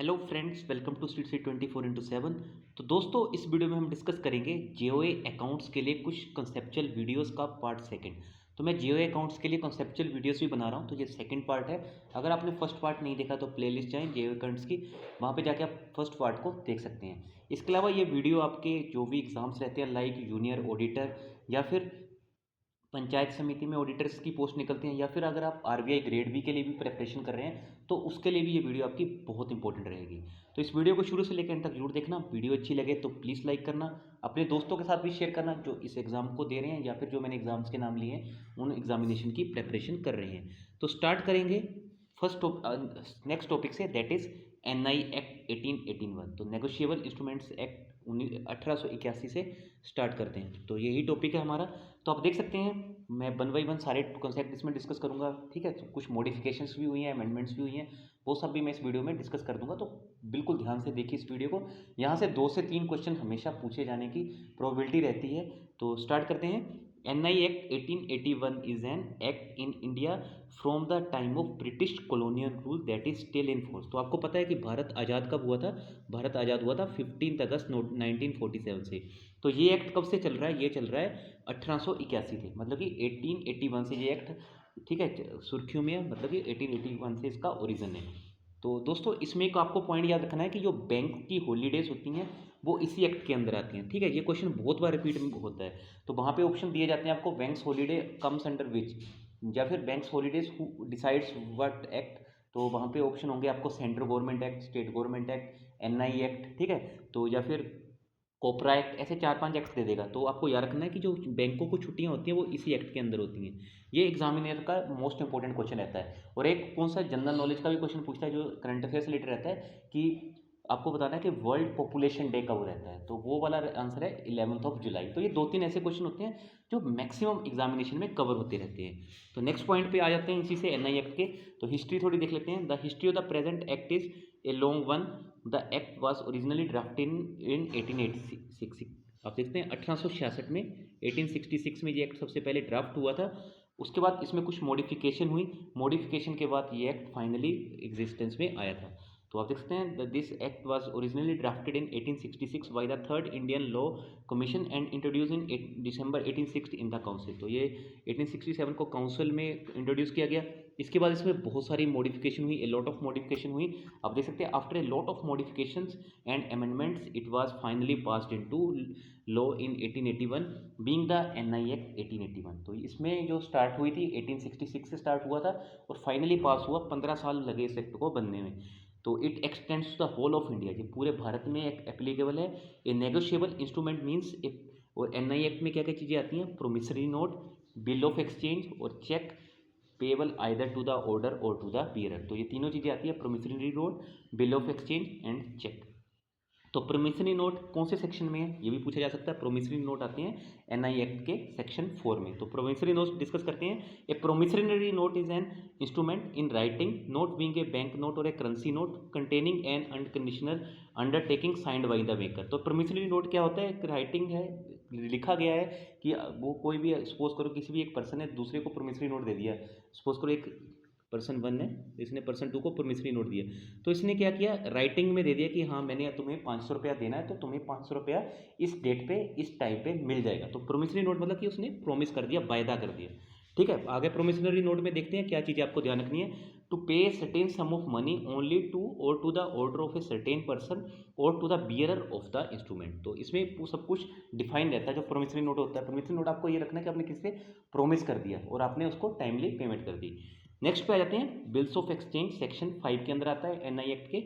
Hello friends, welcome to Street C 24x7। तो दोस्तों, इस वीडियो में हम डिस्कस करेंगे जीओए अकाउंट्स के लिए कुछ कंसेप्चुअल वीडियोस का पार्ट सेकंड। तो मैं जीओए अकाउंट्स के लिए कंसेप्चुअल वीडियोस भी बना रहा हूं, तो ये सेकंड पार्ट है। अगर आपने फर्स्ट पार्ट नहीं देखा तो प्लेलिस्ट जाएं जीओए अकाउंट्स की, वहां पे जाके आप फर्स्ट पार्ट को देख सकते हैं। इसके अलावा ये वीडियो आपके जो भी एग्जाम्स रहते हैं, लाइक जूनियर ऑडिटर या फिर पंचायत समिति में ऑडिटर्स की पोस्ट निकलती हैं, या फिर अगर आप आरबीआई ग्रेड बी के लिए भी प्रिपरेशन कर रहे हैं तो उसके लिए भी ये वीडियो आपकी बहुत इंपॉर्टेंट रहेगी। तो इस वीडियो को शुरू से लेकर अंत तक जरूर देखना। वीडियो अच्छी लगे तो प्लीज़ लाइक करना, अपने दोस्तों के साथ भी शेयर करना जो इस एग्ज़ाम को दे रहे हैं या फिर जो मैंने एग्ज़ाम्स के नाम लिए हैं उन एग्जामिनेशन की प्रिपरेशन कर रहे हैं। तो स्टार्ट करेंगे नेक्स्ट टॉपिक से, दैट इज़ एनआई एक्ट 1881। तो नेगोशिएबल इंस्ट्रूमेंट्स एक्ट 1881 से स्टार्ट करते हैं। तो यही टॉपिक है हमारा। तो आप देख सकते हैं मैं वन बाई वन सारे कॉन्सेप्ट इसमें डिस्कस करूंगा, ठीक है। तो कुछ मॉडिफिकेशंस भी हुई हैं, अमेंडमेंट्स भी हुई हैं, वो सब भी मैं इस वीडियो में डिस्कस कर दूंगा। तो बिल्कुल ध्यान से देखिए इस वीडियो को। यहाँ से 2 से 3 क्वेश्चन हमेशा पूछे जाने की प्रोबेबिलिटी रहती है। तो स्टार्ट करते हैं। NI act 1881 is an act in India from the time of British colonial rule that is still in force. तो आपको पता है कि भारत आज़ाद कब हुआ था? भारत आज़ाद हुआ था 15 अगस्त 1947 से। तो ये एक्ट कब से चल रहा है? ये चल रहा है 1881 से, मतलब कि 1881 से ये एक्ट, ठीक है, सुर्खियों में है, मतलब कि 1881 से इसका ओरिजिन है। तो दोस्तों, इसमें एक आपको पॉइंट याद रखना है कि जो बैंक की हॉलीडेज होती हैं वो इसी एक्ट के अंदर आती हैं, ठीक है। ये क्वेश्चन बहुत बार रिपीट होता है। तो वहाँ पे ऑप्शन दिए जाते हैं आपको, banks holiday comes under which, या फिर banks holidays who decides what act. तो वहाँ पे ऑप्शन होंगे आपको central government act, state government act, NI act, ठीक है। तो या फिर कोपरा एक्ट, ऐसे 4-5 एक्ट दे देगा। तो आपको याद रखना है कि जो बैंकों को छुट्टियां होती हैं वो इसी एक्ट के अंदर होती हैं। ये एग्जामिनर का मोस्ट इंपॉर्टेंट क्वेश्चन रहता है। और एक कौन सा जनरल नॉलेज का भी क्वेश्चन पूछता है जो करंट अफेयर से रिलेटेड रहता है कि आपको बताना है कि वर्ल्ड पॉपुलेशन डे कब रहता है। तो वो वाला आंसर है 11 जुलाई। तो ये 2-3 ऐसे क्वेश्चन होते हैं जो मैक्सिमम एग्जामिनेशन में कवर होते रहते हैं। तो नेक्स्ट पॉइंट पे आ जाते हैं इसी से, एनआई एक्ट के। तो हिस्ट्री थोड़ी देख लेते हैं। The history of the present act is a long one. The act was originally drafted in 1886। आप देखते हैं 1866 में, 1866 में ये एक्ट सबसे पहले ड्राफ्ट हुआ था। उसके बाद इसमें कुछ मॉडिफिकेशन हुई, मॉडिफिकेशन के बाद ये एक्ट फाइनली एग्जिस्टेंस में आया था। तो आप देख सकते हैं this act was originally drafted in 1866 by the third Indian law commission and introduce in December 1860 in the council. तो ये 1867 को काउंसिल में इंट्रोड्यूस किया गया। इसके बाद इसमें बहुत सारी मॉडिफिकेशन हुई, ए लॉट ऑफ मॉडिफिकेशन हुई। आप देख सकते हैं after a lot of modifications and amendments it was finally passed into law in 1881 being the NI act 1881। तो इसमें जो स्टार्ट हुई थी 1866 से स्टार्ट हुआ था और फाइनली पास हुआ, 15 साल लगे इस एक्ट को बनने में। तो it extends to the whole of India, ये पूरे भारत में एप्लीकेबल है। A negotiable instrument means a, और एनआई एक्ट में क्या क्या चीज़ें आती हैं? Promissory note, bill of exchange और cheque payable either to the order or to the bearer. तो ये तीनों चीज़ें आती है, promissory note, bill of exchange and cheque. तो प्रोमिसरी नोट कौन से सेक्शन में है ये भी पूछा जा सकता है। प्रोमिसरी नोट आते हैं एनआई एक्ट के सेक्शन 4 में। तो प्रोमिसरी नोट डिस्कस करते हैं। A promissory note is an instrument in writing, note being a bank note और a currency note containing an unconditional undertaking signed by the maker. तो promissory note क्या होता है? एक राइटिंग है, लिखा गया है कि वो कोई भी, सपोज करो किसी भी एक पर्सन ने दूसरे को प्रोमिसरी नोट दे दिया। सपोज करो एक पर्सन 1 है, इसने पर्सन 2 को प्रोमिसरी नोट दिया। तो इसने क्या किया? राइटिंग में दे दिया कि हाँ मैंने तुम्हें 500 रुपया देना है, तो तुम्हें 500 रुपया इस डेट पे इस टाइम पे मिल जाएगा। तो प्रोमिसरी नोट मतलब कि उसने प्रॉमिस कर दिया, वायदा कर दिया, ठीक है। आगे प्रोमिसरी नोट में देखते हैं क्या चीज़ें आपको ध्यान रखनी है। To pay certain sum of money only to और to the order of a certain person और to the bearer of the instrument. तो इसमें सब कुछ डिफाइन रहता है। जो प्रोमिसरी नोट होता है, प्रोमिसरी नोट आपको ये रखना है कि आपने किसी से प्रोमिस कर दिया और आपने उसको टाइमली पेमेंट कर दी। नेक्स्ट पे आ जाते हैं बिल्स ऑफ एक्सचेंज, सेक्शन 5 के अंदर आता है एनआई एक्ट के।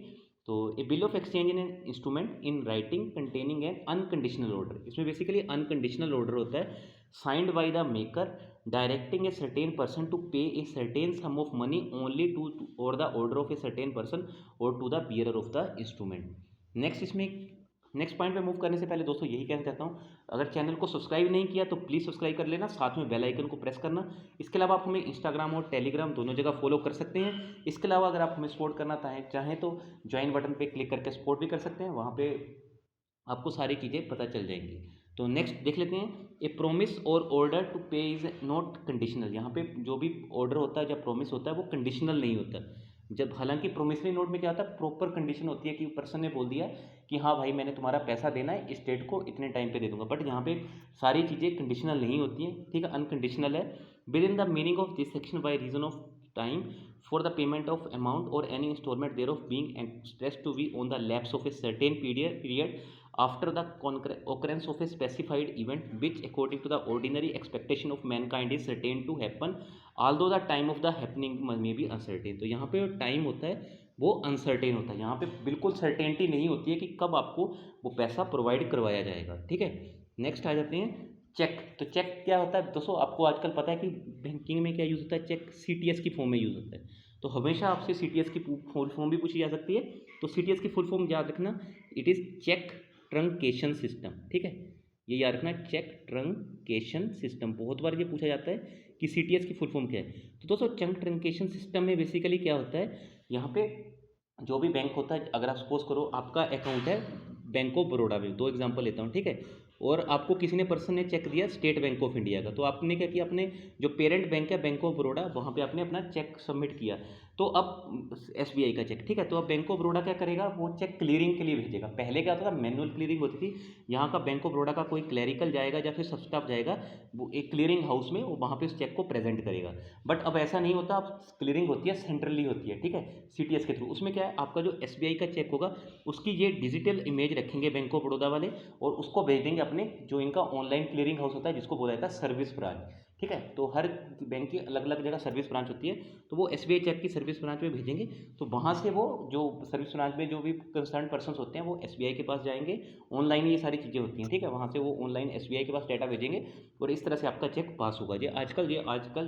तो a bill of exchange in an instrument in writing containing an unconditional order. इसमें बेसिकली अनकंडीशनल ऑर्डर होता है signed by the maker directing a certain person to pay a certain sum of money only to और the order of a certain person और to the bearer of the instrument. Next इसमें next point पे move करने से पहले दोस्तों यही कहना चाहता हूँ, अगर चैनल को सब्सक्राइब नहीं किया तो प्लीज़ सब्सक्राइब कर लेना, साथ में बेल आइकन को प्रेस करना। इसके अलावा आप हमें इंस्टाग्राम और टेलीग्राम दोनों जगह फॉलो कर सकते हैं। इसके अलावा अगर आप हमें सपोर्ट करना चाहें तो ज्वाइन बटन पे क्लिक करके सपोर्ट भी कर सकते हैं, वहाँ पे आपको सारी चीज़ें पता चल जाएंगी। तो नेक्स्ट देख लेते हैं। ए प्रोमिस और ऑर्डर टू पे इज नॉट कंडीशनल। यहाँ पे जो भी ऑर्डर होता है या प्रोमिस होता है वो कंडीशनल नहीं होता। जब हालांकि प्रोमिसरी नोट में क्या होता है, प्रॉपर कंडीशन होती है कि पर्सन ने बोल दिया कि हाँ भाई मैंने तुम्हारा पैसा देना है, इस डेट को इतने टाइम पे दे दूंगा, बट यहाँ पे सारी चीज़ें कंडीशनल नहीं होती हैं, ठीक है, अनकंडीशनल है। Within the meaning of this section by reason of time for the payment of amount or any installment thereof being expressed to be on the lapse of a certain period after the occurrence of a specified event which according to the ordinary expectation of mankind is certain to happen although the time of the happening may be uncertain। तो यहाँ पे जो time होता है वो uncertain होता है, यहाँ पे बिल्कुल सर्टेनिटी नहीं होती है कि कब आपको वो पैसा प्रोवाइड करवाया जाएगा, ठीक है। नेक्स्ट आ जाते हैं चेक। तो चेक क्या होता है दोस्तों, आपको आजकल पता है कि बैंकिंग में क्या यूज़ होता है, चेक सीटीएस की फॉर्म में यूज़ होता है। तो हमेशा आपसे सीटीएस की फुल फॉर्म भी पूछी जा सकती है, तो सीटीएस की फुल फॉर्म याद रखना, it is cheque truncation system, ठीक है, ये याद रखना, चेक ट्रंकेशन सिस्टम। बहुत बार ये पूछा जाता है कि सीटीएस की फुल फॉर्म क्या है। तो दोस्तों चेक ट्रंकेशन सिस्टम में बेसिकली क्या होता है, यहाँ पे जो भी बैंक होता है, अगर आप सपोज करो आपका अकाउंट है बैंक ऑफ बड़ौदा में, दो एग्जांपल लेता हूँ, ठीक है, और आपको किसी ने पर्सन ने चेक दिया स्टेट बैंक ऑफ इंडिया का, तो आपने क्या किया, अपने जो पेरेंट बैंक है बैंक ऑफ बड़ौदा, वहाँ पे आपने अपना चेक सबमिट किया, तो अब एसबीआई का चेक, ठीक है, तो अब बैंक ऑफ बड़ौदा क्या करेगा, वो चेक क्लियरिंग के लिए भेजेगा। पहले क्या होता था, मैनुअल क्लियरिंग होती थी, यहाँ का बैंक ऑफ बड़ौदा का कोई क्लैरिकल जाएगा या फिर सब स्टाफ जाएगा वो एक क्लियरिंग हाउस में, वो वहाँ पे उस चेक को प्रेजेंट करेगा। बट अब ऐसा नहीं होता, अब क्लियरिंग होती है सेंट्रली होती है, ठीक है, सीटीएस के थ्रू। उसमें क्या है, आपका जो एसबीआई का चेक होगा उसकी ये डिजिटल इमेज रखेंगे बैंक ऑफ बड़ौदा वाले, और उसको भेज देंगे अपने जो इनका ऑनलाइन क्लियरिंग हाउस होता है जिसको बोला जाता है सर्विस ब्रांच, ठीक है। तो हर बैंक की अलग अलग जगह सर्विस ब्रांच होती है, तो वो एसबीआई चेक की सर्विस ब्रांच में भेजेंगे, तो वहाँ से वो जो सर्विस ब्रांच में जो भी कंसर्न पर्सन्स होते हैं वो एसबीआई के पास जाएंगे, ऑनलाइन ये सारी चीज़ें होती हैं, ठीक है, वहाँ से वो ऑनलाइन एसबीआई के पास डाटा भेजेंगे और इस तरह से आपका चेक पास होगा। ये आजकल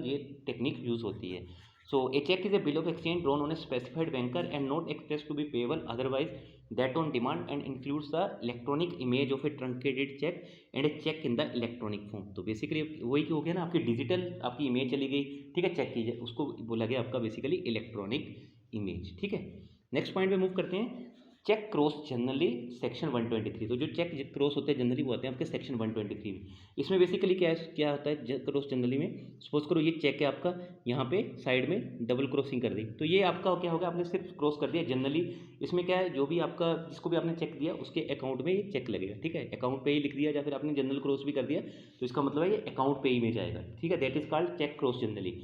ये टेक्निक यूज़ होती है। So a check is a bill of exchange drawn on a specified banker and not expressed to be payable otherwise that on demand and includes the electronic image of a truncated check and a check in the electronic form। तो basically वही हो गया ना, आपकी digital आपकी image चली गई, ठीक है, चेक की, उसको बोला गया आपका बेसिकली इलेक्ट्रॉनिक इमेज, ठीक है। नेक्स्ट पॉइंट पे मूव करते हैं, चेक क्रॉस जनरली सेक्शन 123। तो जो चेक क्रॉस होते हैं जनरली वो आते हैं आपके सेक्शन 123 में। इसमें बेसिकली क्या होता है क्रॉस जनरली में, सपोज करो ये चेक है आपका, यहाँ पे साइड में डबल क्रॉसिंग कर दी, तो ये आपका क्या होगा, आपने सिर्फ क्रॉस कर दिया जनरली। इसमें क्या है, जो भी आपका जिसको भी आपने चेक दिया उसके अकाउंट में ये चेक लगेगा, ठीक है, अकाउंट पे ही लिख दिया या फिर आपने जनरल क्रॉस भी कर दिया तो इसका मतलब है ये अकाउंट पे ही में जाएगा, ठीक है, that is called cheque cross generally.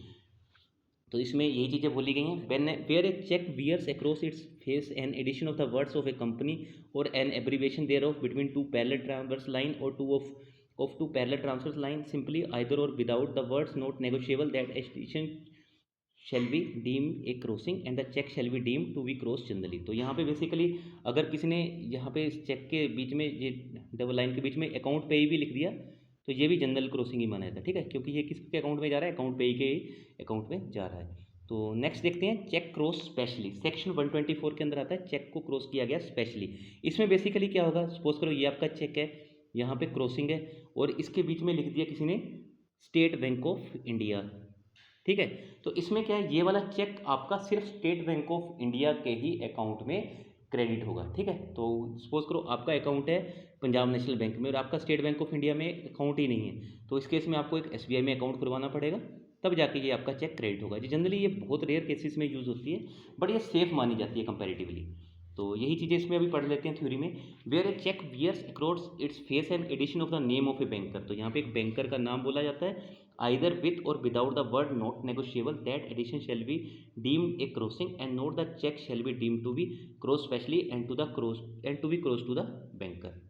तो इसमें यही चीज़ें बोली गई हैं, when where a cheque bears across its face an addition of the words of a company और an abbreviation thereof between two parallel transverse line और two of two parallel transverse line simply either और without the words not negotiable that addition shall be deem a crossing and the cheque shall be deem to be cross generally. तो यहाँ पे basically अगर किसी ने यहाँ पे इस चेक के बीच में ये डबल लाइन के बीच में अकाउंट पे ही भी लिख दिया तो ये भी जनरल क्रॉसिंग ही माना जाता है, ठीक है, क्योंकि ये किसके अकाउंट में जा रहा है, अकाउंट पे ही के अकाउंट में जा रहा है। तो नेक्स्ट देखते हैं चेक क्रॉस स्पेशली, सेक्शन 124 के अंदर आता है चेक को क्रॉस किया गया स्पेशली। इसमें बेसिकली क्या होगा, सपोज करो ये आपका चेक है, यहाँ पे क्रॉसिंग है और इसके बीच में लिख दिया किसी ने स्टेट बैंक ऑफ इंडिया, ठीक है, तो इसमें क्या है, ये वाला चेक आपका सिर्फ स्टेट बैंक ऑफ इंडिया के ही अकाउंट में क्रेडिट होगा, ठीक है। तो सपोज करो आपका अकाउंट है पंजाब नेशनल बैंक में और आपका स्टेट बैंक ऑफ इंडिया में अकाउंट ही नहीं है, तो इस केस में आपको एक एसबीआई में अकाउंट खुलवाना पड़ेगा, तब जाके ये आपका चेक क्रेडिट होगा जी। जनरली ये बहुत रेयर केसेस में यूज़ होती है, बट ये सेफ मानी जाती है कंपैरेटिवली। तो यही चीज़ें इसमें अभी पढ़ लेते हैं थ्योरी में। Where a cheque bears across its face and addition of the name of a banker, तो यहाँ पे एक बैंकर का नाम बोला जाता है, आइदर विथ और without the word not negotiable that addition shall be deemed a crossing and note the cheque shall be deemed to be cross specially and to be cross to the banker.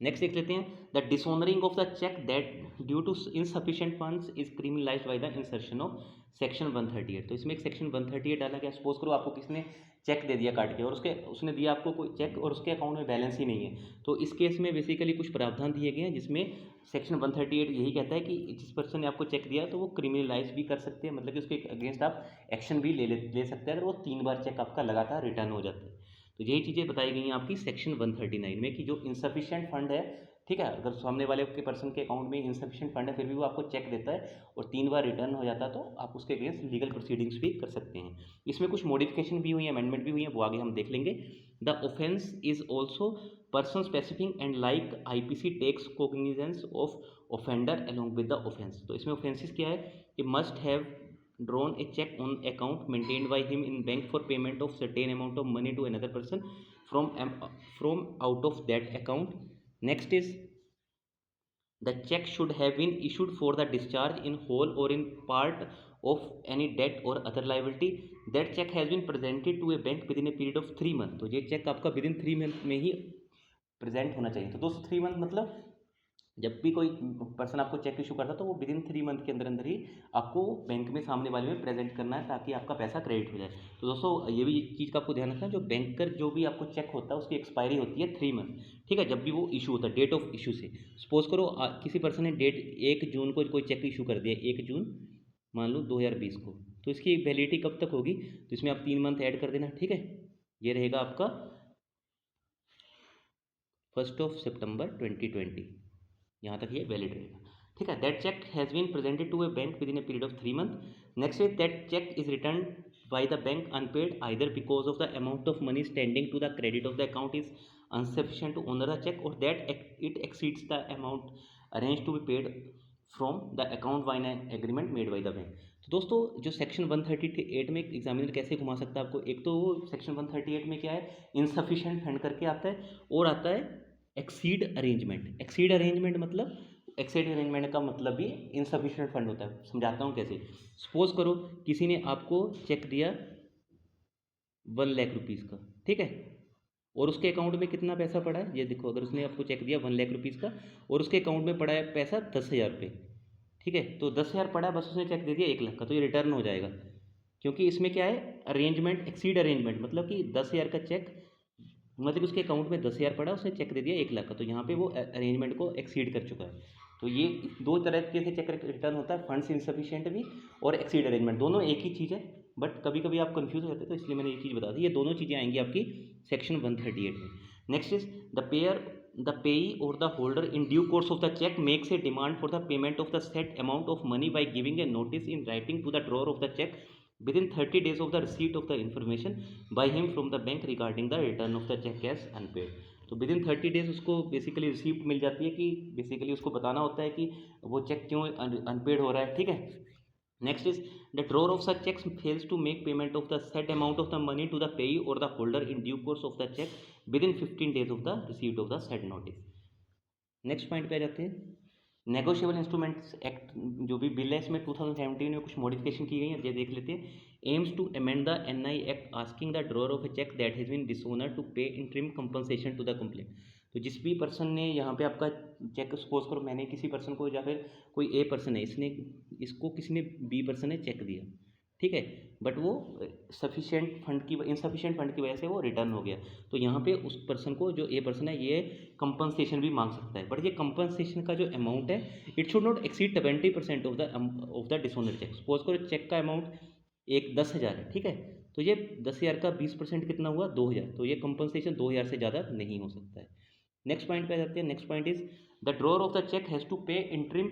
Next देख लेते हैं, the dishonouring of the cheque that due to insufficient funds is criminalised by the insertion of section 138। तो इसमें एक section 138 डाला गया, suppose करो आपको किसने चेक दे दिया काट के और उसने दिया आपको कोई चेक और उसके अकाउंट में बैलेंस ही नहीं है, तो इस केस में बेसिकली कुछ प्रावधान दिए गए हैं जिसमें सेक्शन 138 यही कहता है कि जिस पर्सन ने आपको चेक दिया तो वो क्रिमिनलाइज भी कर सकते हैं, मतलब कि उसके अगेंस्ट आप एक्शन भी ले सकते हैं अगर वो 3 बार चेक आपका लगातार रिटर्न हो जाता है। तो यही चीज़ें बताई गई हैं आपकी सेक्शन 139 में कि जो इनसफिशिएंट फंड है, ठीक है, अगर सामने वाले के पर्सन के अकाउंट में इनसफिशिएंट फंड है फिर भी वो आपको चेक देता है और 3 बार रिटर्न हो जाता है तो आप उसके अगेंस्ट लीगल प्रोसीडिंग्स भी कर सकते हैं। इसमें कुछ मॉडिफिकेशन भी हुई है, अमेंडमेंट भी हुई है, वो आगे हम देख लेंगे। The offence is also person specific and like IPC takes cognizance of offender along with the offence. तो इसमें ऑफेंसेस क्या है, ये must have drawn a check on account maintained by him in bank for payment of certain amount of money to another person from out of that account. Next is the check should have been issued for the discharge in whole or in part of any debt or other liability. That check has been presented to a bank within a period of 3 months. तो ये check आपका with in 3 month में ही present होना चाहिए। तो दोस्तों 3 month मतलब जब भी कोई पर्सन आपको चेक इशू करता है तो वो विद इन 3 मंथ के अंदर अंदर ही आपको बैंक में सामने वाले में प्रेजेंट करना है ताकि आपका पैसा क्रेडिट हो जाए। तो दोस्तों ये भी चीज़ का आपको ध्यान रखना है, जो बैंकर जो भी आपको चेक होता है उसकी एक्सपायरी होती है 3 मंथ, ठीक है, जब भी वो इशू होता है डेट ऑफ इशू से। सपोज करो किसी पर्सन ने डेट 1 जून को कोई चेक इशू कर दिया, 1 जून मान लो 2020 को, तो इसकी वैलिडिटी कब तक होगी, तो इसमें आप 3 मंथ ऐड कर देना, ठीक है। ये रहेगा आपका 1 सितंबर 2020, यहाँ तक ये वैलिड रहेगा, ठीक है। That cheque has been presented to a bank within a period of 3 month. Next is that cheque is return by the bank unpaid either because of the amount of money standing to the credit of the account is insufficient to honour the cheque और that it exceeds the amount arrange to be paid from the account by an agreement made by the bank. तो दोस्तों जो section 138 में examiner कैसे घुमा सकता है आपको, एक तो सेक्शन 138 में क्या है, इनसफिशिएंट फंड करके आता है, और आता है एक्सीड अरेंजमेंट। एक्सीड अरेंजमेंट मतलब, एक्सीड अरेंजमेंट का मतलब भी इनसफिशिएंट फंड होता है। समझाता हूँ कैसे। सपोज करो किसी ने आपको चेक दिया 1 लाख रुपीज़ का, ठीक है, और उसके अकाउंट में कितना पैसा पड़ा है, ये देखो, अगर उसने आपको चेक दिया 1 लाख रुपीज़ का और उसके अकाउंट में पड़ा है पैसा 10,000 रुपये, ठीक है, तो 10,000 पड़ा, बस उसने चेक दे दिया 1 लाख का, तो ये रिटर्न हो जाएगा, क्योंकि इसमें क्या है, अरेंजमेंट, एक्सीड अरेंजमेंट मतलब कि 10,000 का चेक, मतलब उसके अकाउंट में 10,000 पड़ा, उसने चेक दे दिया 1 लाख का, तो यहाँ पे वो अरेंजमेंट को एक्सीड कर चुका है। तो ये 2 तरह से चेक रिटर्न होता है, फंड्स इनसफिशिएंट भी और एक्सीड अरेंजमेंट, दोनों एक ही चीज़ है, बट कभी कभी आप कंफ्यूज हो जाते हैं, तो इसलिए मैंने ये चीज़ बता दी। ये दोनों चीज़ें आएंगी आपकी सेक्शन 138 में। नेक्स्ट इज द पेई और the holder in due course of the cheque makes a demand for the payment of the said amount of money by giving a notice in writing to the drawer of the cheque within 30 days of the receipt of the information by him from the bank regarding the return of the check as unpaid। तो with in 30 days उसको basically receipt मिल जाती है कि basically उसको बताना होता है कि वो चेक क्यों अनपेड हो रहा है, ठीक है। Next is the drawer of such cheque fails to make payment of the said amount of the money to the payee और the holder in due course of the cheque within 15 days of the receipt of the said notice. Next point पे आ जाते हैं। Negotiable instruments act जो भी bill है, इसमें 2017 में कुछ मॉडिफिकेशन की गई है, ये देख लेते हैं। Aims to amend the NI act asking the drawer of a cheque that has been dishonour to pay interim compensation to the complaint. तो जिस भी पर्सन ने यहाँ पे आपका चेक, सपोज करो मैंने किसी पर्सन को, या फिर कोई ए पर्सन है, इसको किसी ने बी पर्सन ने चेक दिया, ठीक है, बट वो इनसफिशिएंट फंड की वजह से वो रिटर्न हो गया, तो यहाँ पे उस पर्सन को, जो ए पर्सन है, ये कंपनसेशन भी मांग सकता है, बट ये कंपनसेशन का जो अमाउंट है, it should not exceed 20% of the dishonour cheque. Suppose करो चेक का अमाउंट 10,000 है, ठीक है, तो ये 10,000 का 20% कितना हुआ, 2,000, तो ये कंपनसेशन 2,000 से ज़्यादा नहीं हो सकता है। नेक्स्ट पॉइंट पे आ जाते हैं। Next point is the drawer of the cheque has to pay interim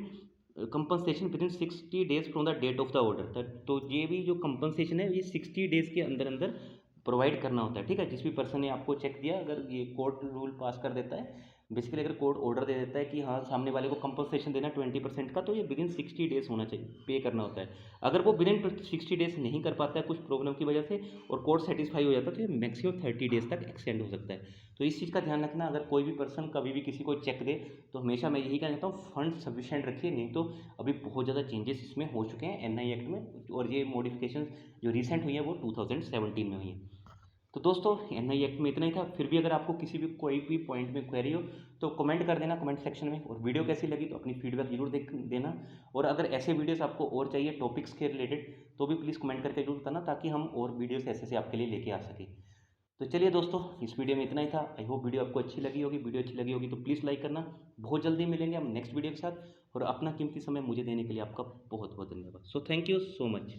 compensation within 60 days from the date of the order. तो ये भी जो कंपनसेशन है, ये 60 डेज के अंदर अंदर प्रोवाइड करना होता है, ठीक है। जिस भी पर्सन ने आपको चेक दिया, अगर ये कोर्ट रूल पास कर देता है, बेसिकली अगर कोर्ट ऑर्डर दे देता है कि हाँ सामने वाले को कंपनसेशन देना 20% का, तो ये विद इन 60 डेज होना चाहिए, पे करना होता है। अगर वो विद इन 60 डेज नहीं कर पाता है कुछ प्रॉब्लम की वजह से, और कोर्ट सेटिस्फाई हो जाता है, तो ये मैक्सिमम 30 डेज तक एक्सटेंड हो सकता है। तो इस चीज़ का ध्यान रखना, अगर कोई भी पर्सन कभी भी किसी को चेक दे, तो हमेशा मैं यही कहना चाहता हूँ, फंड सफिशिएंट रखिए, नहीं तो अभी बहुत ज़्यादा चेंजेस इसमें हो चुके हैं एनआई एक्ट में, और ये मॉडिफिकेशन जो रिसेंट हुई है वो 2017 में हुई है। तो दोस्तों एनआई एक्ट में इतना ही था। फिर भी अगर आपको किसी भी कोई भी पॉइंट में क्वेरी हो तो कमेंट कर देना कमेंट सेक्शन में, और वीडियो कैसी लगी तो अपनी फीडबैक जरूर देना, और अगर ऐसे वीडियोस आपको और चाहिए टॉपिक्स के रिलेटेड, तो भी प्लीज़ कमेंट करके जरूर बताना, ताकि हम और वीडियोस ऐसे से आपके लिए लेके आ सकें। तो चलिए दोस्तों, इस वीडियो में इतना ही था। आई होप वीडियो आपको अच्छी लगी होगी। वीडियो अच्छी लगी होगी तो प्लीज़ लाइक करना। बहुत जल्दी मिलेंगे हम नेक्स्ट वीडियो के साथ, और अपना कीमती समय मुझे देने के लिए आपका बहुत बहुत धन्यवाद। So thank you so much.